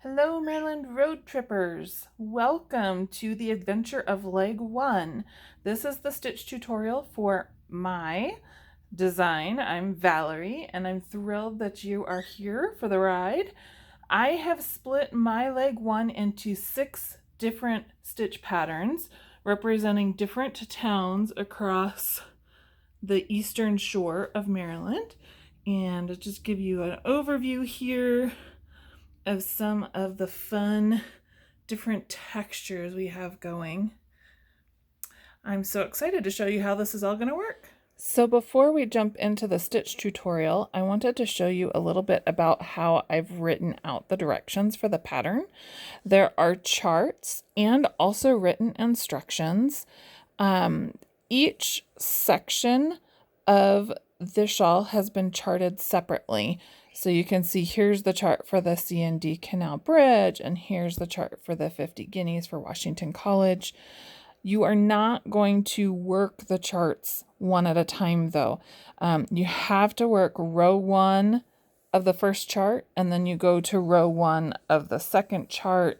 Hello, Maryland road trippers. Welcome to the adventure of leg one. This is the stitch tutorial for my design. I'm Valerie, and I'm thrilled that you are here for the ride. I have split my leg one into 6 different stitch patterns representing different towns across the eastern shore of Maryland. And I'll just give you an overview here of some of the fun different textures we have going. I'm so excited to show you how this is all going to work. So before we jump into the stitch tutorial, I wanted to show you a little bit about how I've written out the directions for the pattern. There are charts and also written instructions. Each section of the shawl has been charted separately. So you can see here's the chart for the C&D Canal Bridge, and here's the chart for the 50 guineas for Washington College. You are not going to work the charts one at a time, though. You have to work row 1 of the first chart, and then you go to row 1 of the second chart,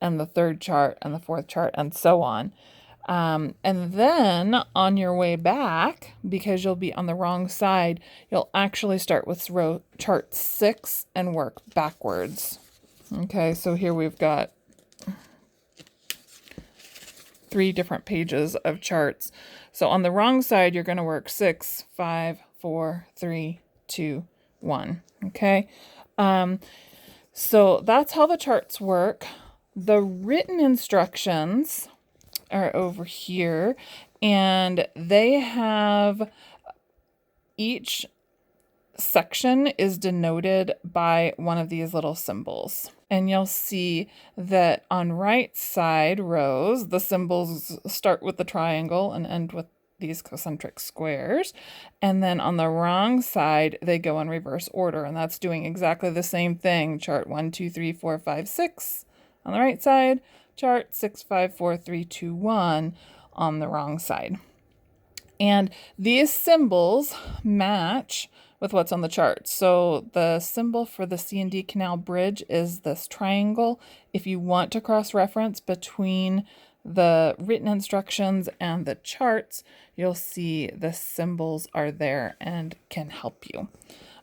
and the third chart, and the fourth chart, and so on. And then on your way back, because you'll be on the wrong side, you'll actually start with row chart 6 and work backwards. Okay, so here we've got 3 different pages of charts. So on the wrong side, you're going to work 6, 5, 4, 3, 2, 1. Okay, so that's how the charts work. The written instructions are over here, and they have each section is denoted by one of these little symbols. And you'll see that on right side rows, the symbols start with the triangle and end with these concentric squares. And then on the wrong side, they go in reverse order. And that's doing exactly the same thing. Chart 1, 2, 3, 4, 5, 6 on the right side. Chart 6, 5, 4, 3, 2, 1 on the wrong side. And these symbols match with what's on the chart. So the symbol for the C&D Canal Bridge is this triangle. If you want to cross-reference between the written instructions and the charts, you'll see the symbols are there and can help you.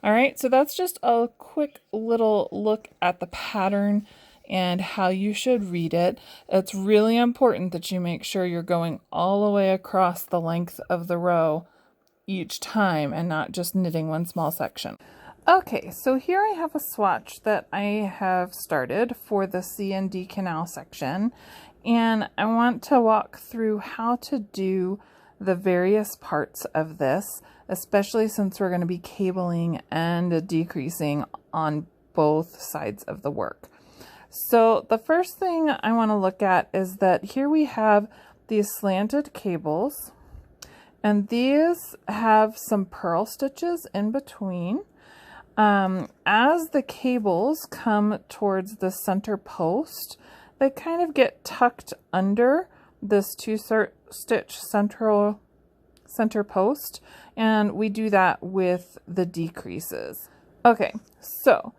All right, so that's just a quick little look at the pattern and how you should read it. It's really important that you make sure you're going all the way across the length of the row each time and not just knitting one small section. Okay, so here I have a swatch that I have started for the C&D Canal section, and I want to walk through how to do the various parts of this, especially since we're going to be cabling and decreasing on both sides of the work. So the first thing I want to look at is that here we have these slanted cables, and these have some purl stitches in between. As the cables come towards the center post, they kind of get tucked under this 2-stitch center post, and we do that with the decreases. Okay, so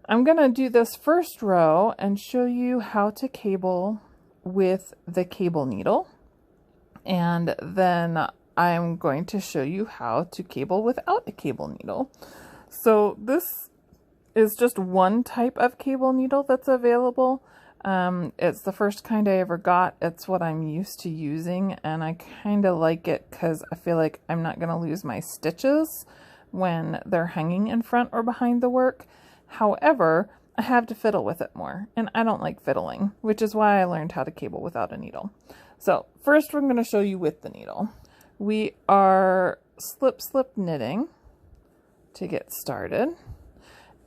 I'm going to do this first row and show you how to cable with the cable needle. And then I'm going to show you how to cable without a cable needle. So this is just one type of cable needle that's available. It's the first kind I ever got. It's what I'm used to using, and I kind of like it because I feel like I'm not going to lose my stitches when they're hanging in front or behind the work. However, I have to fiddle with it more, and I don't like fiddling, which is why I learned how to cable without a needle. So first we're going to show you with the needle. We are slip knitting to get started,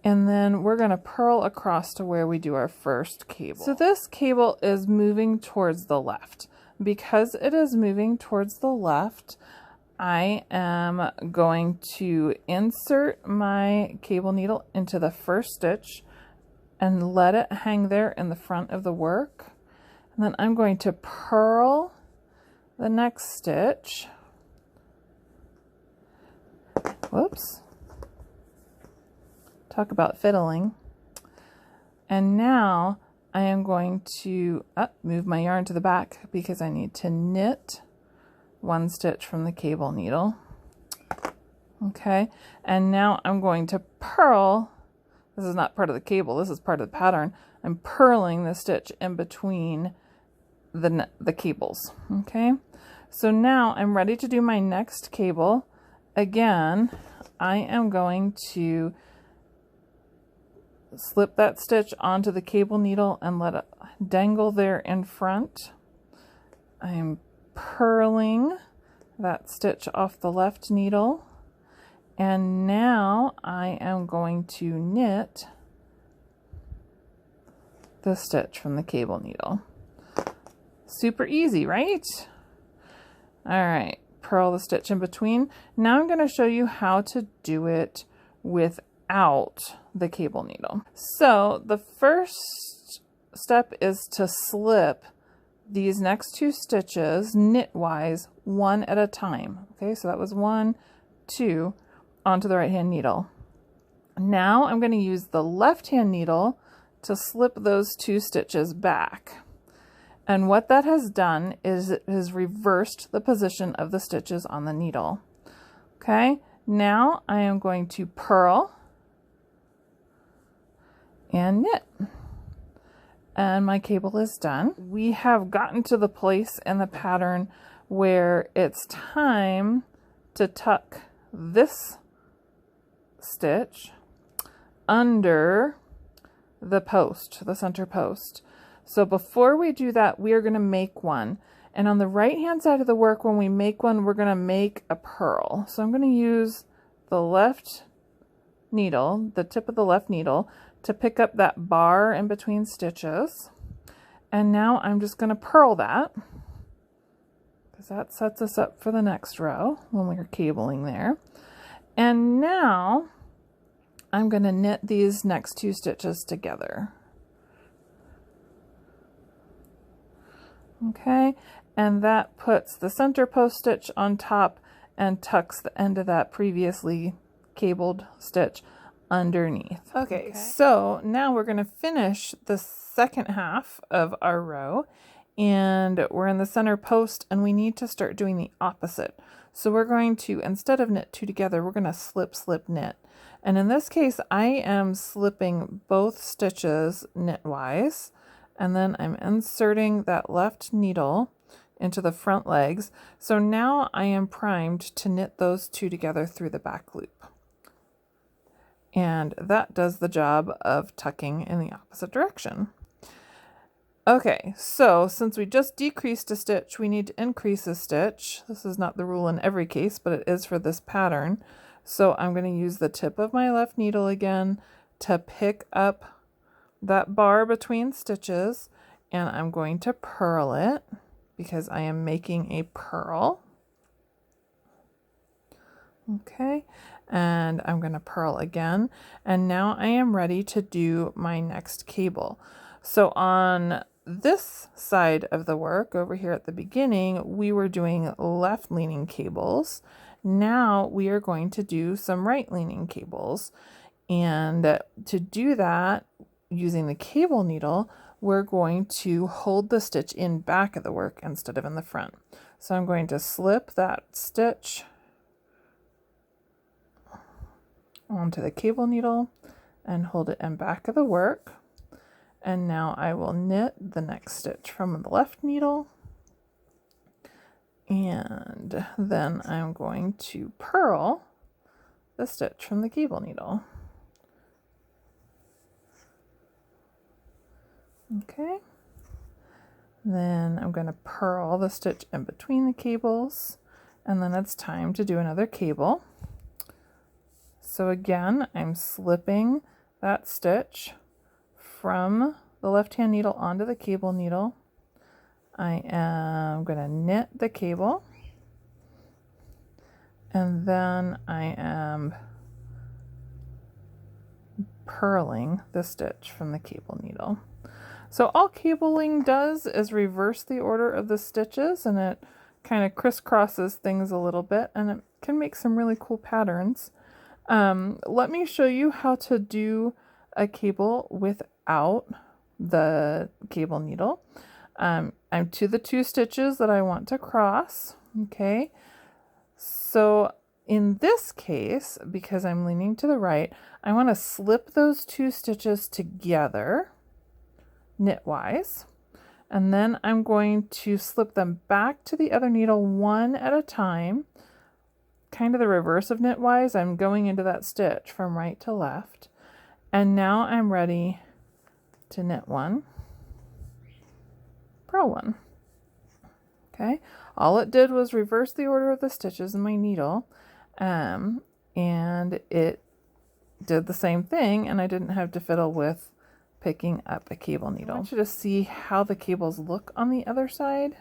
and then we're going to purl across to where we do our first cable. So this cable is moving towards the left. Because it is moving towards the left, I am going to insert my cable needle into the first stitch and let it hang there in the front of the work. And then I'm going to purl the next stitch. Whoops. Talk about fiddling. And now I am going to move my yarn to the back because I need to knit one stitch from the cable needle. Okay, and now I'm going to purl. This is not part of the cable, this is part of the pattern. I'm purling the stitch in between the cables. Okay, so now I'm ready to do my next cable. Again, I am going to slip that stitch onto the cable needle and let it dangle there in front. I'm purling that stitch off the left needle, and now I am going to knit the stitch from the cable needle. Super easy, right? All right, purl the stitch in between. Now I'm going to show you how to do it without the cable needle. So the first step is to slip these next two stitches knitwise, one at a time. Okay, so that was 1, 2 onto the right hand needle. Now I'm going to use the left hand needle to slip those two stitches back. And what that has done is it has reversed the position of the stitches on the needle. Okay, now I am going to purl and knit. And my cable is done. We have gotten to the place in the pattern where it's time to tuck this stitch under the post, the center post. So before we do that, we are going to make one. And on the right hand side of the work, when we make one, we're going to make a purl. So I'm going to use the left needle, the tip of the left needle, to pick up that bar in between stitches. And now I'm just going to purl that, because that sets us up for the next row when we're cabling there. And now I'm going to knit these next two stitches together. Okay, and that puts the center post stitch on top and tucks the end of that previously cabled stitch underneath. Okay, so now we're going to finish the second half of our row, and we're in the center post and we need to start doing the opposite. So we're going to, instead of knit two together, we're going to slip, slip, knit. And in this case, I am slipping both stitches knitwise, and then I'm inserting that left needle into the front legs. So now I am primed to knit those two together through the back loop. And that does the job of tucking in the opposite direction. Okay, so since we just decreased a stitch, we need to increase a stitch. This is not the rule in every case, but it is for this pattern. So I'm going to use the tip of my left needle again to pick up that bar between stitches, and I'm going to purl it because I am making a purl. Okay, and I'm going to purl again, and now I am ready to do my next cable. So on this side of the work over here at the beginning, we were doing left leaning cables. Now we are going to do some right leaning cables, and to do that, using the cable needle, we're going to hold the stitch in back of the work instead of in the front. So I'm going to slip that stitch onto the cable needle and hold it in back of the work. And now I will knit the next stitch from the left needle, and then I'm going to purl the stitch from the cable needle. Okay, then I'm going to purl the stitch in between the cables, and then it's time to do another cable. So again, I'm slipping that stitch from the left hand needle onto the cable needle. I am going to knit the cable, and then I am purling the stitch from the cable needle. So all cabling does is reverse the order of the stitches, and it kind of crisscrosses things a little bit, and it can make some really cool patterns. Let me show you how to do a cable out the cable needle. I'm to the 2 stitches that I want to cross. Okay, so in this case, because I'm leaning to the right, I want to slip those 2 stitches together knitwise, and then I'm going to slip them back to the other needle one at a time, kind of the reverse of knitwise. I'm going into that stitch from right to left, and now I'm ready to knit one, purl one. Okay, all it did was reverse the order of the stitches in my needle, and it did the same thing, and I didn't have to fiddle with picking up a cable needle. I want you to see how the cables look on the other side,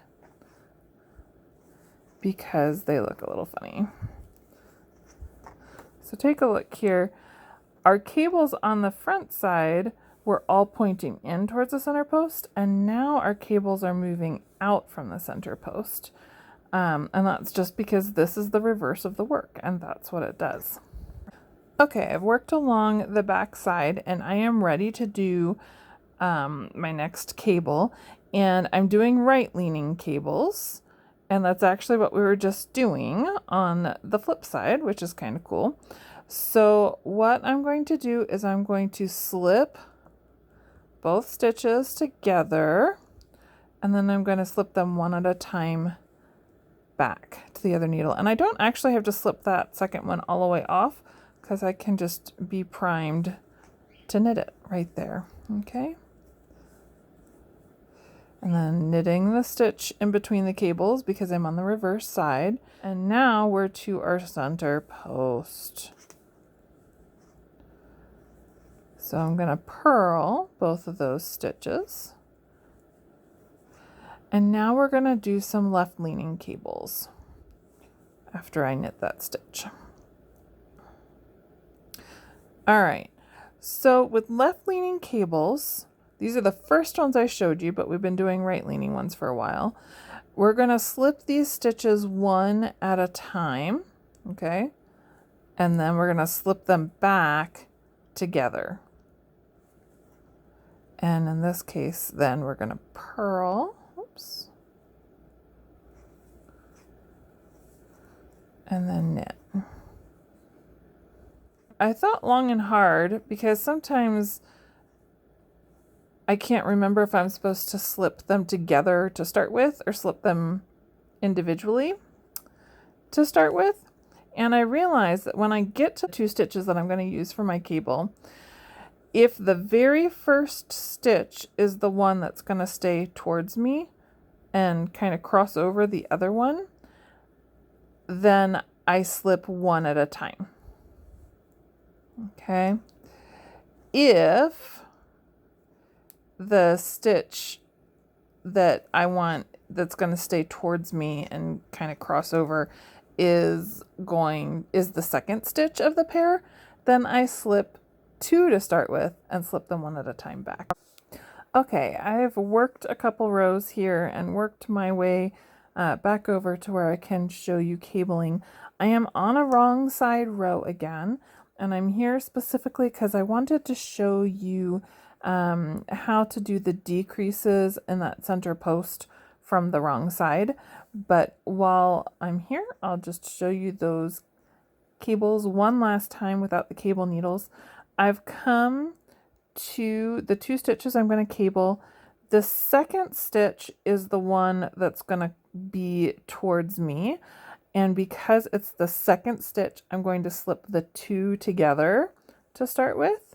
because they look a little funny. So take a look here. Our cables on the front side were all pointing in towards the center post, and now our cables are moving out from the center post. And that's just because this is the reverse of the work, and that's what it does. Okay, I've worked along the back side, and I am ready to do my next cable, and I'm doing right leaning cables, and that's actually what we were just doing on the flip side, which is kind of cool. So what I'm going to do is I'm going to slip both stitches together, and then I'm going to slip them one at a time back to the other needle. And I don't actually have to slip that second one all the way off, because I can just be primed to knit it right there. Okay, and then knitting the stitch in between the cables because I'm on the reverse side. And now we're to our center post. So I'm going to purl both of those stitches. And now we're going to do some left leaning cables after I knit that stitch. All right, so with left leaning cables, these are the first ones I showed you, but we've been doing right leaning ones for a while. We're going to slip these stitches one at a time, okay? And then we're going to slip them back together. And in this case, then we're going to purl, oops, and then knit. I thought long and hard because sometimes I can't remember if I'm supposed to slip them together to start with or slip them individually to start with. And I realized that when I get to 2 stitches that I'm going to use for my cable, if the very first stitch is the one that's going to stay towards me and kind of cross over the other one, then I slip one at a time. Okay. If the stitch that I want that's going to stay towards me and kind of cross over is the second stitch of the pair, then I slip 2 to start with and slip them one at a time back. Okay, I've worked a couple rows here and worked my way back over to where I can show you cabling. I am on a wrong side row again, and I'm here specifically because I wanted to show you how to do the decreases in that center post from the wrong side. But while I'm here, I'll just show you those cables one last time without the cable needles. I've come to the 2 stitches I'm going to cable. The second stitch is the one that's going to be towards me, and because it's the second stitch, I'm going to slip the 2 together to start with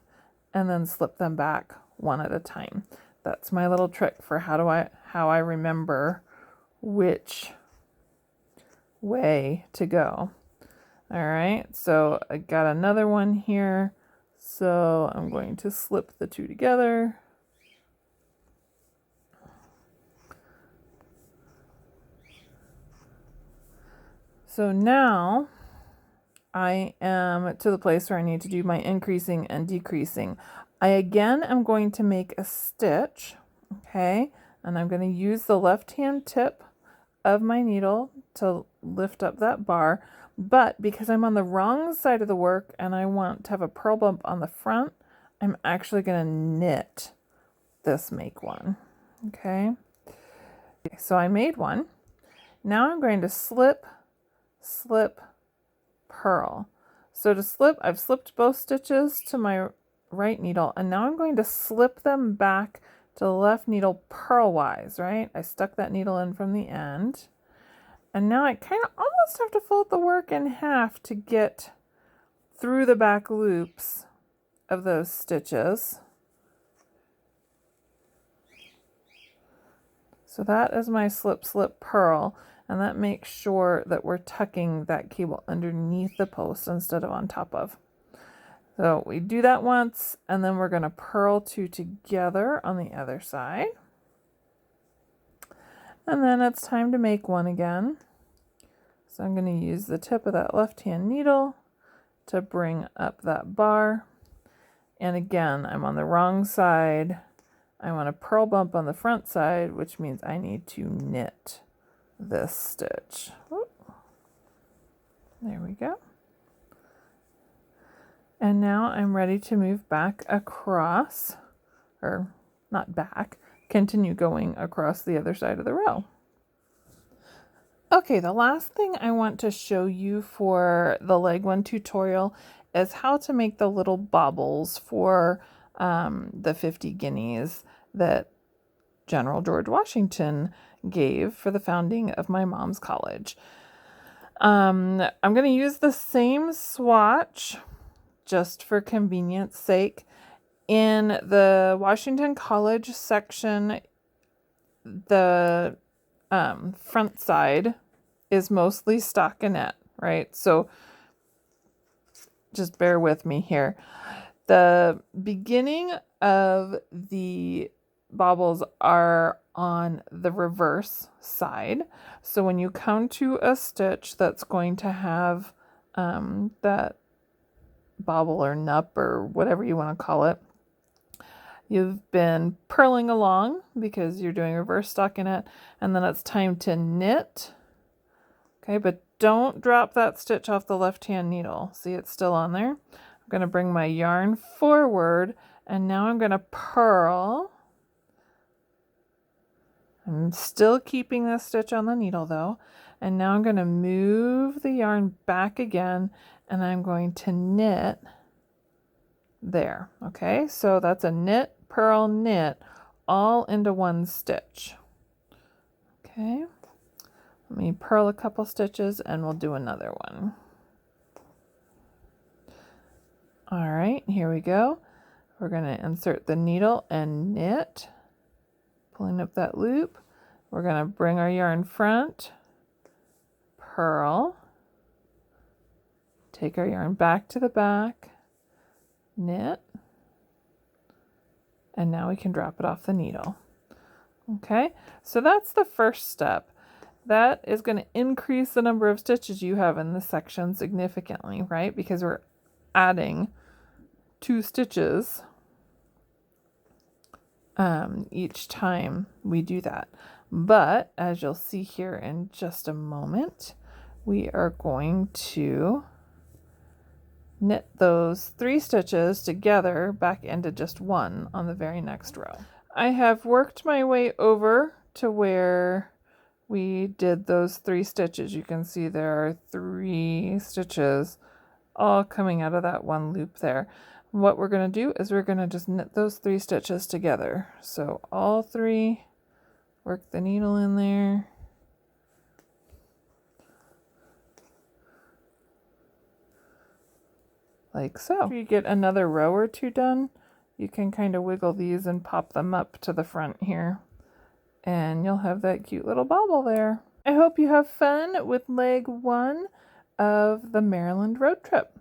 and then slip them back one at a time. That's my little trick for how I remember which way to go. All right, so I got another one here. So I'm going to slip the 2 together. So now I am to the place where I need to do my increasing and decreasing. I again am going to make a stitch, okay? And I'm going to use the left-hand tip of my needle to lift up that bar. But because I'm on the wrong side of the work and I want to have a purl bump on the front, I'm actually going to knit this make one. Okay, so I made one. Now I'm going to slip, slip, purl. So to slip, I've slipped both stitches to my right needle, and now I'm going to slip them back to the left needle purlwise, right? I stuck that needle in from the end. And now I kind of almost have to fold the work in half to get through the back loops of those stitches. So that is my slip, slip, purl, and that makes sure that we're tucking that cable underneath the post instead of on top of. So we do that once, and then we're going to purl two together on the other side. And then it's time to make one again. So I'm going to use the tip of that left-hand needle to bring up that bar. And again, I'm on the wrong side. I want a purl bump on the front side, which means I need to knit this stitch. There we go. And now I'm ready to move back across, or not back, continue going across the other side of the row. Okay, the last thing I want to show you for the leg one tutorial is how to make the little bobbles for the 50 guineas that General George Washington gave for the founding of my mom's college. I'm going to use the same swatch just for convenience sake. In the Washington College section, the front side is mostly stockinette, right? So just bear with me here. The beginning of the bobbles are on the reverse side. So when you come to a stitch that's going to have that bobble or nup or whatever you want to call it, you've been purling along because you're doing reverse stockinette, and then it's time to knit. Okay, but don't drop that stitch off the left-hand needle. See, it's still on there. I'm going to bring my yarn forward, and now I'm going to purl. I'm still keeping this stitch on the needle though, and now I'm going to move the yarn back again, and I'm going to knit there. Okay, so that's a knit, purl, knit, all into one stitch. Okay, let me purl a couple stitches and we'll do another one. All right, here we go. We're going to insert the needle and knit, pulling up that loop. We're going to bring our yarn front, purl, take our yarn back to the back, knit, and now we can drop it off the needle. Okay, so that's the first step. That is going to increase the number of stitches you have in this section significantly, right? Because we're adding 2 stitches each time we do that. But as you'll see here in just a moment, we are going to knit those 3 stitches together back into just 1 on the very next row. I have worked my way over to where we did those 3 stitches. You can see there are 3 stitches all coming out of that one loop there. What we're going to do is we're going to just knit those 3 stitches together. So all 3, work the needle in there. Like so. After you get another row or 2 done, you can kind of wiggle these and pop them up to the front here. And you'll have that cute little bobble there. I hope you have fun with leg 1 of the Maryland road trip.